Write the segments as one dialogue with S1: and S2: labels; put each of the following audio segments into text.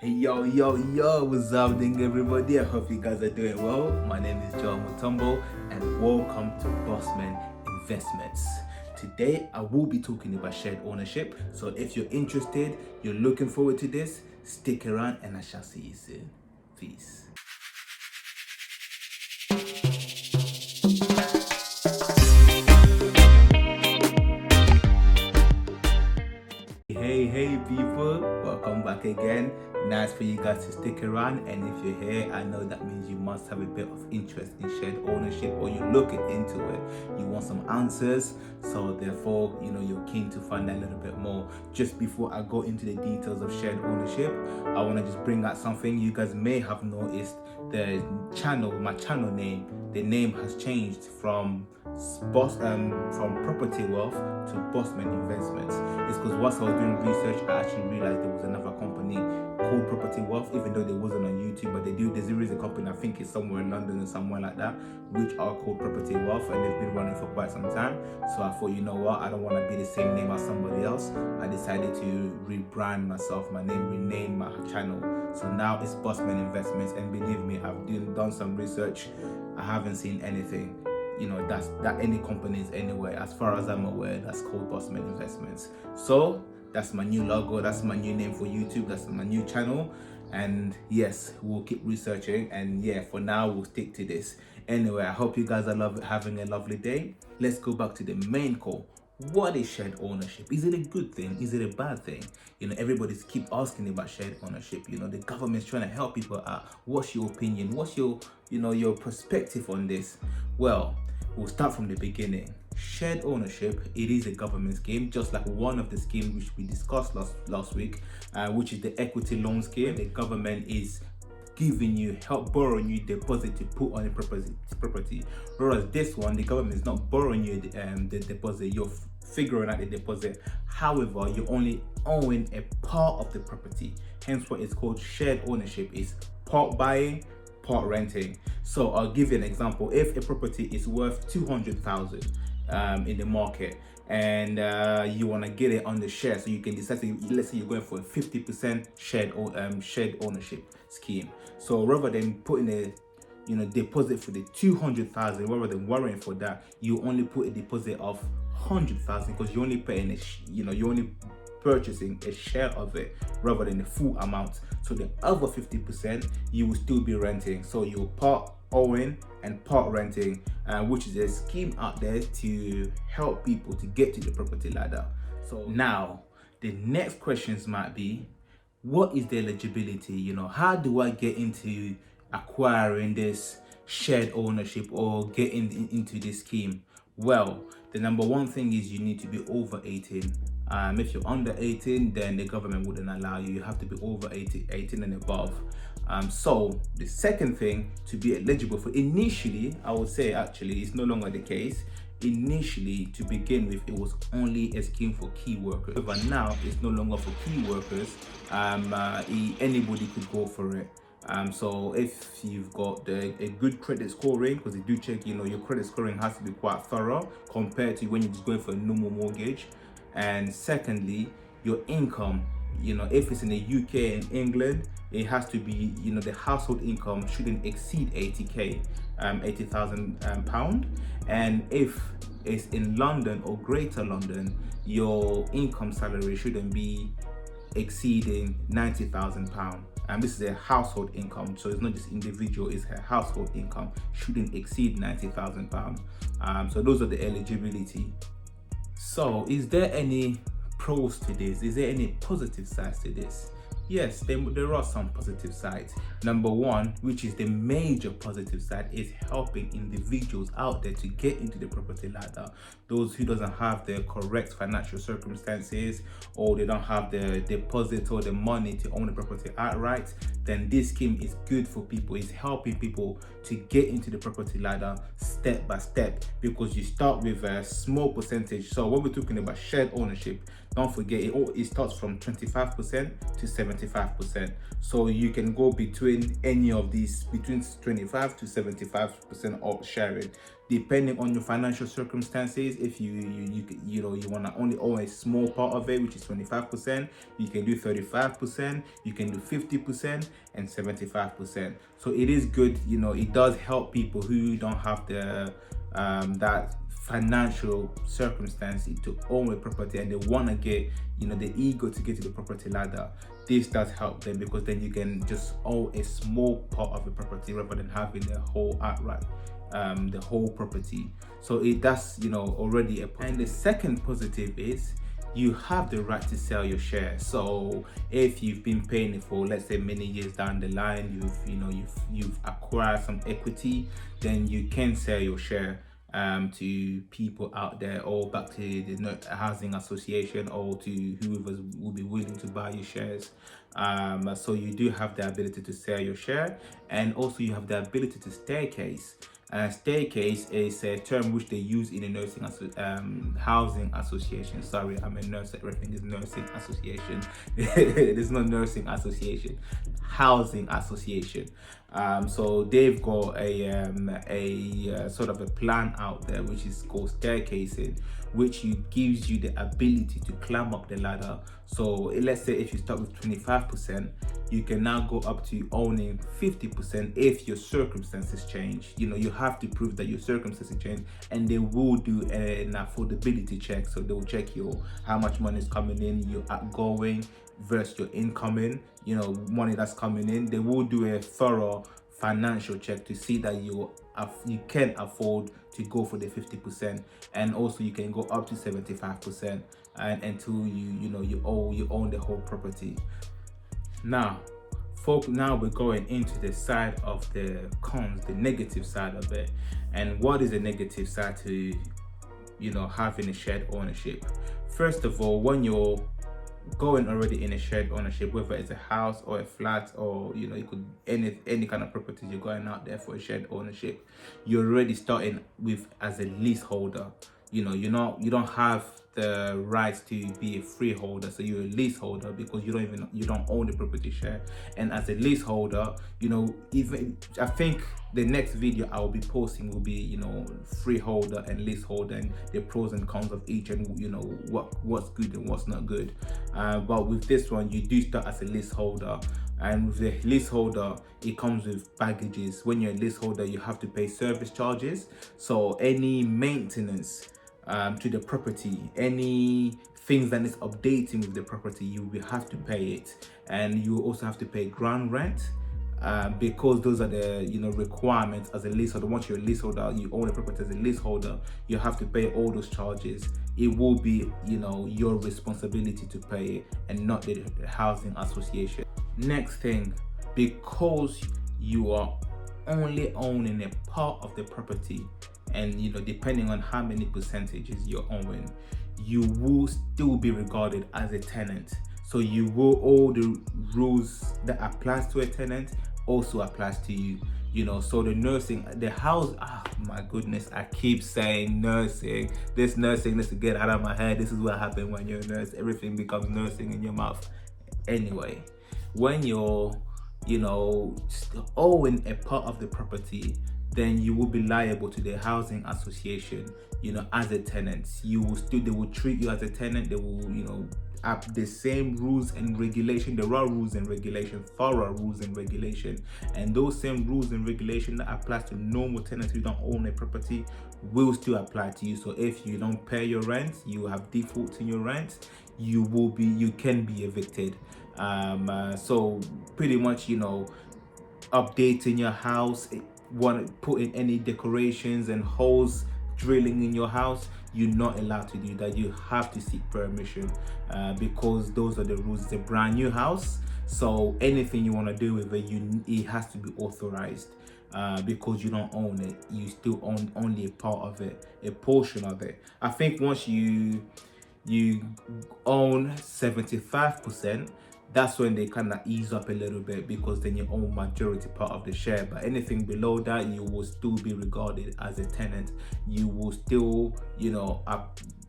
S1: Yo, what's happening, everybody? I hope you guys are doing well. My name is John Mutombo, and welcome to Bossman Investments. Today, I will be talking about shared ownership. So, if you're interested, you're looking forward to this, stick around, and I shall see you soon. Peace. Hey people, welcome back again. Nice for you guys to stick around, and if you're here, I know that means you must have a bit of interest in shared ownership, or you're looking into it. You want some answers, so therefore you're keen to find out a little bit more. Just before I go into the details of shared ownership, I want to just bring out something. You guys may have noticed my channel name. The name has changed from Property Wealth to Bossman Investments. It's because whilst I was doing research, I actually realized there was another company called Property Wealth, even though they wasn't on YouTube, but there is a company, I think it's somewhere in London or somewhere like that, which are called Property Wealth, and they've been running for quite some time. So I thought, you know what, I don't want to be the same name as somebody else. I decided to rebrand myself, rename my channel. So now it's Bossman Investments, and believe me, I've done some research. I haven't seen anything that any companies anywhere, as far as I'm aware, that's called Bossman Investments. So that's my new logo, that's my new name for YouTube, that's my new channel. And yes, we'll keep researching, and for now we'll stick to this. Anyway, I hope you guys are having a lovely day. Let's go back to the main call. What is shared ownership? Is it a good thing? Is it a bad thing? Everybody's keep asking about shared ownership. The government's trying to help people out. What's your opinion? What's your perspective on this? Well, we'll start from the beginning. Shared ownership, it is a government scheme, just like one of the schemes which we discussed last week, which is the equity loan scheme. The government is borrowing you deposit to put on a property. Whereas this one, the government is not borrowing you the deposit, you're figuring out the deposit. However, you only own a part of the property. Hence what it's called shared ownership, is part buying, part renting. So I'll give you an example. If a property is worth 200,000 in the market, and you want to get it on the share, so you can decide, let's say you're going for a 50% shared ownership scheme. So rather than putting a deposit for the 200,000, rather than worrying for that, you only put a deposit of 100,000, because you're only paying you're only purchasing a share of it rather than the full amount. So the other 50% you will still be renting. So you're part owning and part renting, which is a scheme out there to help people to get to the property ladder. So now the next questions might be, what is the eligibility? How do I get into acquiring this shared ownership or getting into this scheme? Well, the number one thing is you need to be over 18. If you're under 18, then the government wouldn't allow you. You have to be over 18 and above. So the second thing to be eligible for, initially, I would say actually it's no longer the case. Initially, to begin with, it was only a scheme for key workers, but now it's no longer for key workers. Anybody could go for it. So if you've got a good credit scoring, because they do check, your credit scoring has to be quite thorough compared to when you're just going for a normal mortgage. And secondly, your income, if it's in the UK and England, it has to be, the household income shouldn't exceed 80,000 pound. And if it's in London or Greater London, your income salary shouldn't be exceeding 90,000 pound. And this is a household income, so it's not just individual, it's a household income shouldn't exceed 90,000 pound. So those are the eligibility. So is there any pros to this? Is there any positive sides to this? Yes, there are some positive sides. Number one, which is the major positive side, is helping individuals out there to get into the property ladder. Those who doesn't have the correct financial circumstances, or they don't have the deposit or the money to own the property outright, then this scheme is good for people. It's helping people to get into the property ladder step by step, because you start with a small percentage. So when we're talking about shared ownership, don't forget it starts from 25% to 75%. So you can go between any of these, between 25 to 75% of sharing. depending on your financial circumstances. If you know you want to only own a small part of it, which is 25%, you can do 35%, you can do 50%, and 75%. So it is good, you know, it does help people who don't have the that financial circumstance to own a property, and they want to get, you know, the ego to get to the property ladder. This does help them, because then you can just own a small part of the property rather than having the whole outright the whole property. So that's, you know, already a point. And the second positive is you have the right to sell your share. So if you've been paying it for, let's say, many years down the line, you've acquired some equity, then you can sell your share to people out there, or back to the housing association, or to whoever will be willing to buy your shares. So you do have the ability to sell your share, and also you have the ability to staircase. Staircase is a term which they use in a housing association. Sorry, I'm a nurse. Everything is nursing association. There's no nursing association. Housing association. So they've got a sort of a plan out there which is called staircasing, which gives you the ability to climb up the ladder. So let's say if you start with 25%, you can now go up to owning 50% if your circumstances change. You know, you have to prove that your circumstances change, and they will do an affordability check. So they will check how much money is coming in, your outgoing versus your incoming, you know, money that's coming in. They will do a thorough financial check to see that you can afford to go for the 50%, and also you can go up to 75%, and until you own the whole property. Now we're going into the side of the cons, the negative side of it. And what is the negative side to, you know, having a shared ownership? First of all, when you're going already in a shared ownership, whether it's a house or a flat, or, you know, it could any kind of property, you're going out there for a shared ownership, you're already starting with as a leaseholder. You know, you don't have the rights to be a freeholder, so you're a leaseholder because you don't own the property share. And as a leaseholder, you know, even I think the next video I will be posting will be, you know, freeholder and leaseholder, and the pros and cons of each, and, you know, what's good and what's not good. But with this one, you do start as a leaseholder, and with the leaseholder, it comes with baggages. When you're a leaseholder, you have to pay service charges. So any maintenance to the property, any things that is updating with the property, you will have to pay it. And you also have to pay ground rent, because those are the, you know, requirements as a leaseholder. Once you're a leaseholder, you own a property as a leaseholder, you have to pay all those charges. It will be, you know, your responsibility to pay it, and not the housing association. Next thing, because you are only owning a part of the property, and, you know, depending on how many percentages you're owning, you will still be regarded as a tenant. So you will, all the rules that applies to a tenant also applies to you. You know, so the house, my goodness, I keep saying nursing. This nursing needs to get out of my head. This is what happens when you're a nurse. Everything becomes nursing in your mouth. Anyway, when you're, you know, owning a part of the property, then you will be liable to the housing association, you know, as a tenant. They will treat you as a tenant. They will, you know, the same rules and regulation. There are rules and regulation, thorough rules and regulation, and those same rules and regulation that applies to normal tenants who don't own a property will still apply to you. So if you don't pay your rent, you have defaults in your rent, you can be evicted. So pretty much, you know, updating your house, want to put in any decorations and holes drilling in your house, you're not allowed to do that. You have to seek permission, because those are the rules. It's a brand new house, so anything you want to do with it, it has to be authorized, because you don't own it. You still own only a part of it, a portion of it. I think once you own 75%, that's when they kind of ease up a little bit, because then you own majority part of the share. But anything below that, you will still be regarded as a tenant. You will still, you know,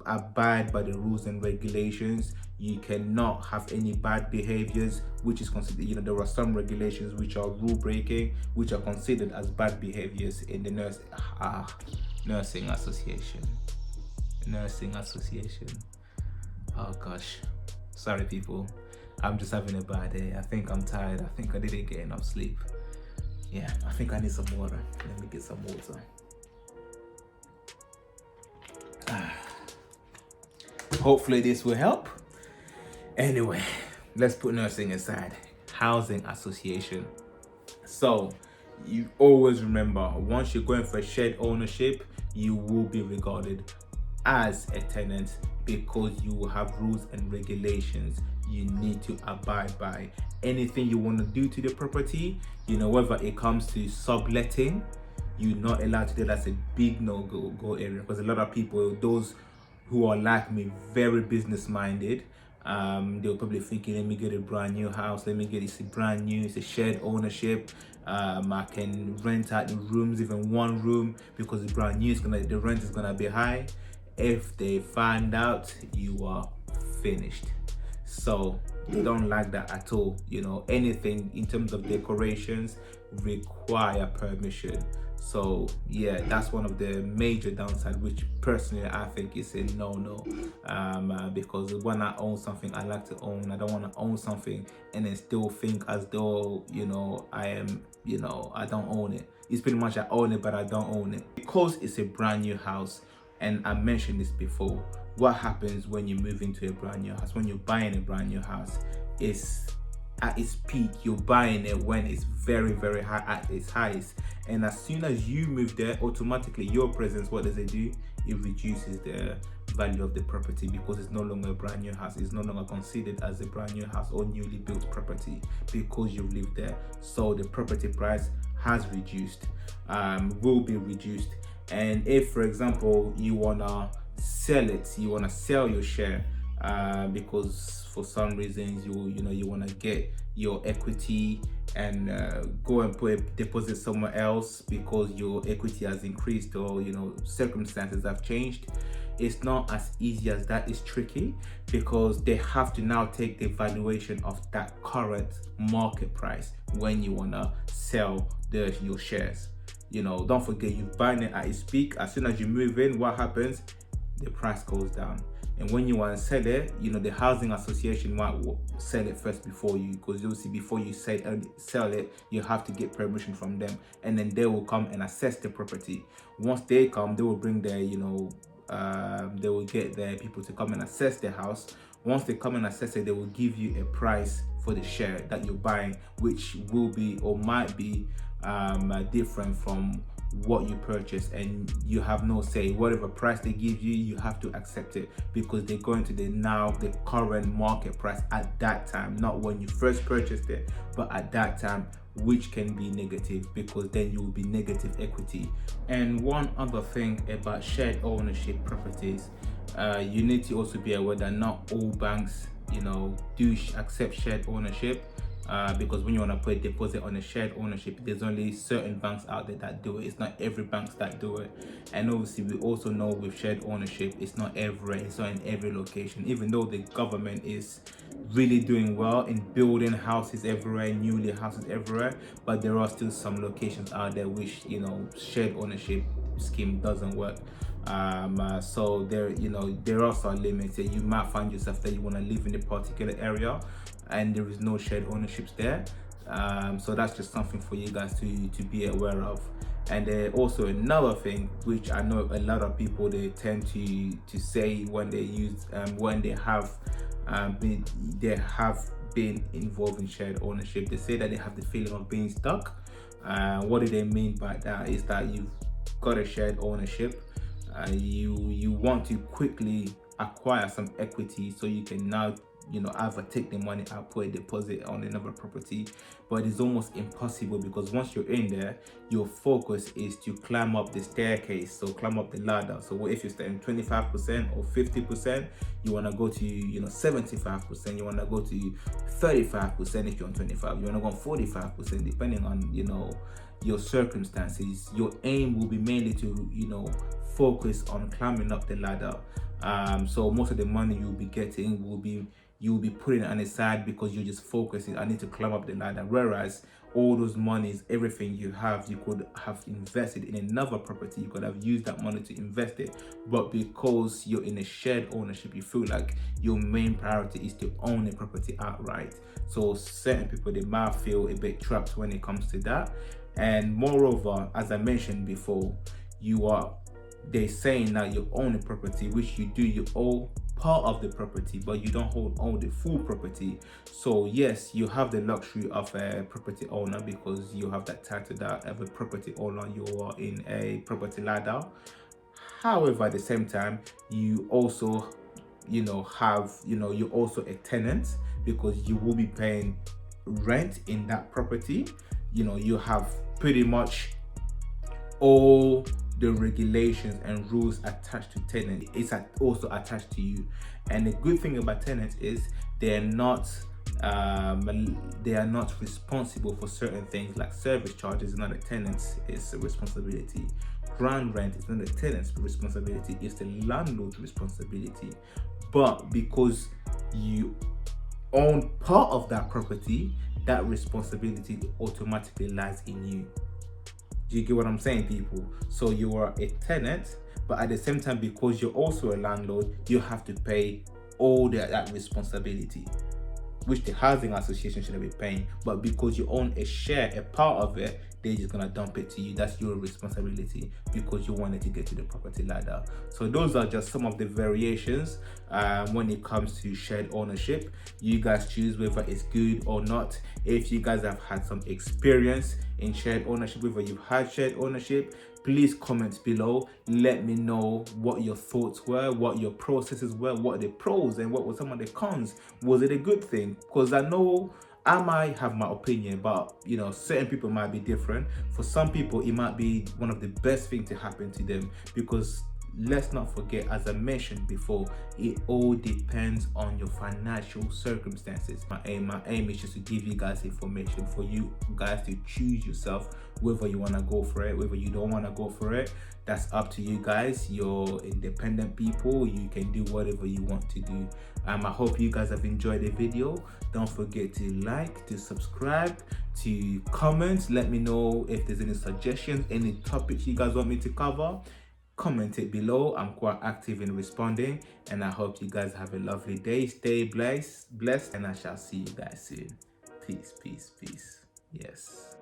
S1: abide by the rules and regulations. You cannot have any bad behaviors, which is considered, there are some regulations which are rule breaking, which are considered as bad behaviors in the nursing association. Oh gosh, sorry people, I'm just having a bad day. I think I'm tired. I think I didn't get enough sleep. Yeah, I think I need some water. Let me get some water. Hopefully this will help. Anyway, let's put nursing aside. Housing association. So you always remember, once you're going for shared ownership, you will be regarded as a tenant because you will have rules and regulations you need to abide by. Anything you want to do to the property, whether it comes to subletting, you're not allowed to do. That's a big no-go area, because a lot of people, those who are like me, very business minded, they'll probably thinking, let me get a brand new house, it's a brand new, it's a shared ownership, I can rent out the rooms, even one room, because the brand new the rent is gonna be high. If they find out, you are finished. So they don't like that at all. Anything in terms of decorations require permission. So yeah, that's one of the major downsides, which personally I think is a no-no. Because when I own something, I like to own. I don't want to own something and then still think as though I am, I don't own it. It's pretty much I own it, but I don't own it, because it's a brand new house. And I mentioned this before. What happens when you move into a brand new house? When you're buying a brand new house, it's at its peak. You're buying it when it's very, very high, at its highest. And as soon as you move there, automatically your presence, what does it do? It reduces the value of the property, because it's no longer a brand new house. It's no longer considered as a brand new house or newly built property, because you've lived there. So the property price has reduced, will be reduced. And if, for example, you wanna sell it, you wanna sell your share, because for some reasons you wanna get your equity and go and put a deposit somewhere else because your equity has increased, or circumstances have changed. It's not as easy as that. It's tricky, because they have to now take the valuation of that current market price when you wanna sell your shares. Don't forget, you're buying it at its peak. As soon as you move in, what happens? The price goes down. And when you want to sell it, the housing association might sell it first before you, because obviously before you sell it, you have to get permission from them, and then they will come and assess the property. Once they come, they will bring their, they will get their people to come and assess the house. Once they come and assess it, they will give you a price for the share that you're buying, which will be or might be different from what you purchased, and you have no say. Whatever price they give you, you have to accept it, because they're going to the current market price at that time, not when you first purchased it, but at that time, which can be negative, because then you will be negative equity. And one other thing about shared ownership properties, you need to also be aware that not all banks do accept shared ownership. Because when you want to put a deposit on a shared ownership, there's only certain banks out there that do it. It's not every bank that do it. And obviously we also know with shared ownership, it's not in every location. Even though the government is really doing well in building houses everywhere, newly houses everywhere, but there are still some locations out there which shared ownership scheme doesn't work. So there are some limits. You might find yourself that you want to live in a particular area and there is no shared ownerships there. So that's just something for you guys to be aware of. And also another thing, which I know a lot of people, they tend to say when they use when they have been involved in shared ownership, they say that they have the feeling of being stuck. What do they mean by that? Is that you've got a shared ownership, you want to quickly acquire some equity so you can now either take the money out, put a deposit on another property, but it's almost impossible, because once you're in there, your focus is to climb up the staircase, so climb up the ladder. So if you're starting 25% or 50%, you want to go to 75%, you want to go to 35% if you're on 25, you want to go on 45%, depending on your circumstances. Your aim will be mainly to focus on climbing up the ladder. So most of the money you'll be getting you'll be putting it on the side because you're just focusing, I need to climb up the ladder. Whereas all those monies, everything you could have invested in another property. You could have used that money to invest it, but because you're in a shared ownership, you feel like your main priority is to own a property outright. So certain people, they might feel a bit trapped when it comes to that. And moreover, as I mentioned before, they're saying that you own a property, which you do, you own part of the property, but you don't own the full property. So yes, you have the luxury of a property owner because you have that title that of a property owner, you are in a property ladder. However, at the same time, you also you're also a tenant because you will be paying rent in that property. You have pretty much all the regulations and rules attached to tenants. It's also attached to you. And the good thing about tenants is they are not responsible for certain things like service charges. Is not a tenant's responsibility. Ground rent is not a tenant's responsibility, it's the landlord's responsibility. But because you own part of that property, that responsibility automatically lies in you. Do you get what I'm saying, people? So you are a tenant, but at the same time, because you're also a landlord, you have to pay all that responsibility, which the housing association shouldn't be paying. But because you own a part of it, they're just gonna dump it to you. That's your responsibility because you wanted to get to the property ladder. So those are just some of the variations when it comes to shared ownership. You guys choose whether it's good or not. If you guys have had some experience in shared ownership, whether you've had shared ownership, please comment below. Let me know what your thoughts were, what your processes were, what are the pros and what were some of the cons. Was it a good thing? Because I know I might have my opinion, but certain people might be different. For some people, it might be one of the best things to happen to them because let's not forget, as I mentioned before, it all depends on your financial circumstances. My aim is just to give you guys information for you guys to choose yourself whether you want to go for it, whether you don't want to go for it. That's up to you guys. You're independent people, you can do whatever you want to do. I hope you guys have enjoyed the video. Don't forget to like, to subscribe, to comment. Let me know if there's any suggestions, any topics you guys want me to cover. Comment it below. I'm quite active in responding, and I hope you guys have a lovely day. Stay blessed, and I shall see you guys soon. Peace. Yes.